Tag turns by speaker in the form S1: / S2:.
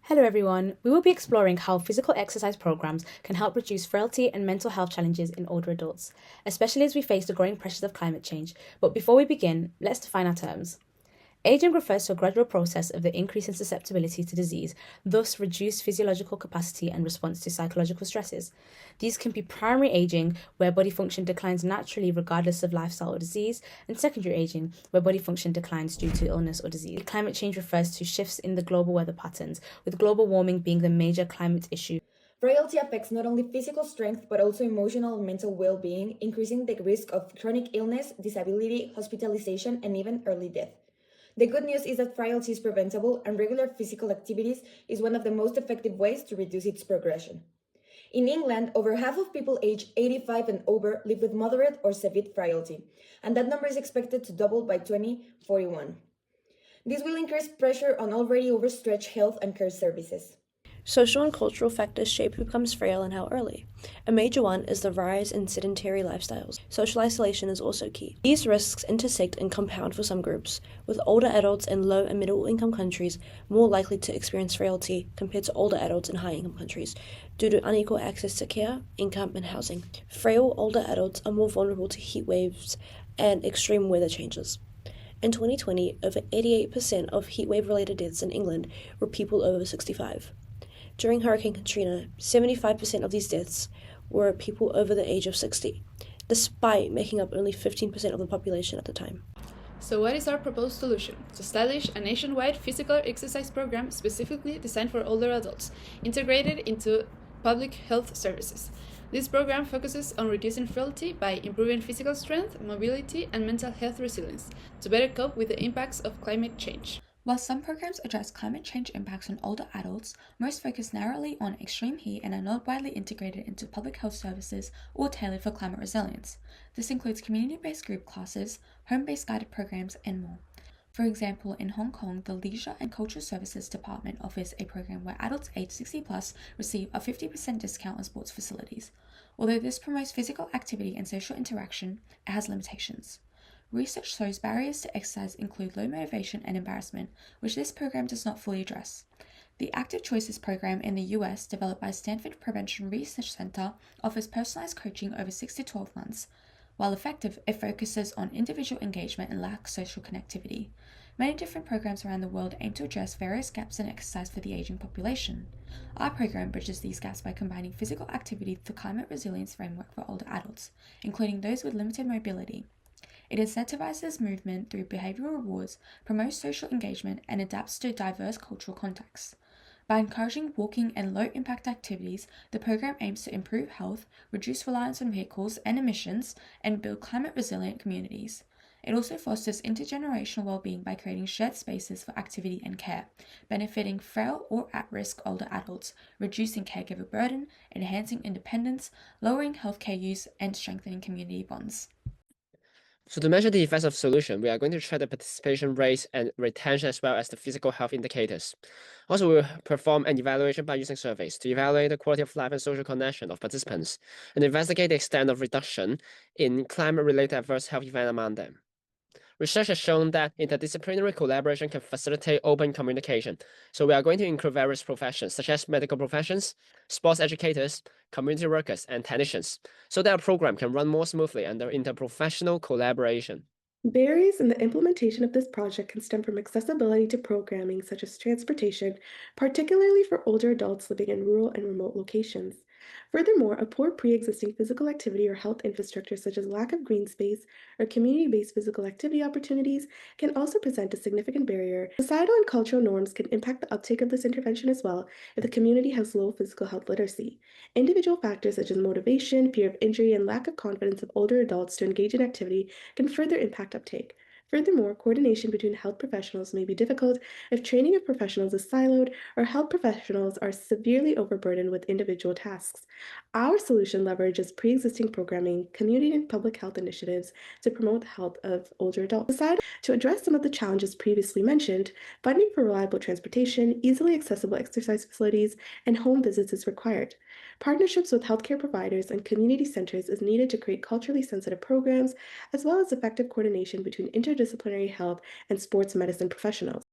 S1: Hello, everyone. We will be exploring how physical exercise programs can help reduce frailty and mental health challenges in older adults, especially as we face the growing pressures of climate change. But before we begin, let's define our terms. Aging refers to a gradual process of the increase in susceptibility to disease, thus reduced physiological capacity and response to psychological stresses. These can be primary aging, where body function declines naturally regardless of lifestyle or disease, and secondary aging, where body function declines due to illness or disease. Climate change refers to shifts in the global weather patterns, with global warming being the major climate issue.
S2: Frailty affects not only physical strength but also emotional and mental well being, increasing the risk of chronic illness, disability, hospitalization, and even early death. The good news is that frailty is preventable, and regular physical activities is one of the most effective ways to reduce its progression. In England, over half of people aged 85 and over live with moderate or severe frailty, and that number is expected to double by 2041. This will increase pressure on already overstretched health and care services.
S3: Social and cultural factors shape who becomes frail and how early. A major one is the rise in sedentary lifestyles. Social isolation is also key. These risks intersect and compound for some groups, with older adults in low and middle income countries more likely to experience frailty compared to older adults in high income countries due to unequal access to care, income, and housing. Frail older adults are more vulnerable to heat waves and extreme weather changes. In 2020, over 88% of heatwave related deaths in England were people over 65. During Hurricane Katrina, 75% of these deaths were people over the age of 60, despite making up only 15% of the population at the time.
S4: So what is our proposed solution? To establish a nationwide physical exercise program specifically designed for older adults, integrated into public health services. This program focuses on reducing frailty by improving physical strength, mobility, and mental health resilience to better cope with the impacts of climate change.
S5: While some programs address climate change impacts on older adults, most focus narrowly on extreme heat and are not widely integrated into public health services or tailored for climate resilience. This includes community-based group classes, home-based guided programs, and more. For example, in Hong Kong, the Leisure and Cultural Services Department offers a program where adults aged 60 plus receive a 50% discount on sports facilities. Although this promotes physical activity and social interaction, it has limitations. Research shows barriers to exercise include low motivation and embarrassment, which this program does not fully address. The Active Choices program in the US, developed by Stanford Prevention Research Center, offers personalized coaching over 6 to 12 months. While effective, it focuses on individual engagement and lacks social connectivity. Many different programs around the world aim to address various gaps in exercise for the aging population. Our program bridges these gaps by combining physical activity with the climate resilience framework for older adults, including those with limited mobility. It incentivizes movement through behavioral rewards, promotes social engagement, and adapts to diverse cultural contexts. By encouraging walking and low-impact activities, the program aims to improve health, reduce reliance on vehicles and emissions, and build climate-resilient communities. It also fosters intergenerational well-being by creating shared spaces for activity and care, benefiting frail or at-risk older adults, reducing caregiver burden, enhancing independence, lowering healthcare use, and strengthening community bonds.
S6: So to measure the effects of solution, we are going to track the participation rates and retention as well as the physical health indicators. Also, we will perform an evaluation by using surveys to evaluate the quality of life and social connection of participants and investigate the extent of reduction in climate-related adverse health events among them. Research has shown that interdisciplinary collaboration can facilitate open communication. So we are going to include various professions, such as medical professions, sports educators, community workers, and technicians, so that our program can run more smoothly under interprofessional collaboration.
S7: Barriers in the implementation of this project can stem from accessibility to programming such as transportation, particularly for older adults living in rural and remote locations. Furthermore, a poor pre-existing physical activity or health infrastructure such as lack of green space or community-based physical activity opportunities can also present a significant barrier. Societal and cultural norms can impact the uptake of this intervention as well if the community has low physical health literacy. Individual factors such as motivation, fear of injury, and lack of confidence of older adults to engage in activity can further impact uptake. Furthermore, coordination between health professionals may be difficult if training of professionals is siloed or health professionals are severely overburdened with individual tasks. Our solution leverages pre-existing programming, community and public health initiatives to promote the health of older adults. To address some of the challenges previously mentioned, funding for reliable transportation, easily accessible exercise facilities, and home visits is required. Partnerships with healthcare providers and community centers is needed to create culturally sensitive programs, as well as effective coordination between interdisciplinary health and sports medicine professionals.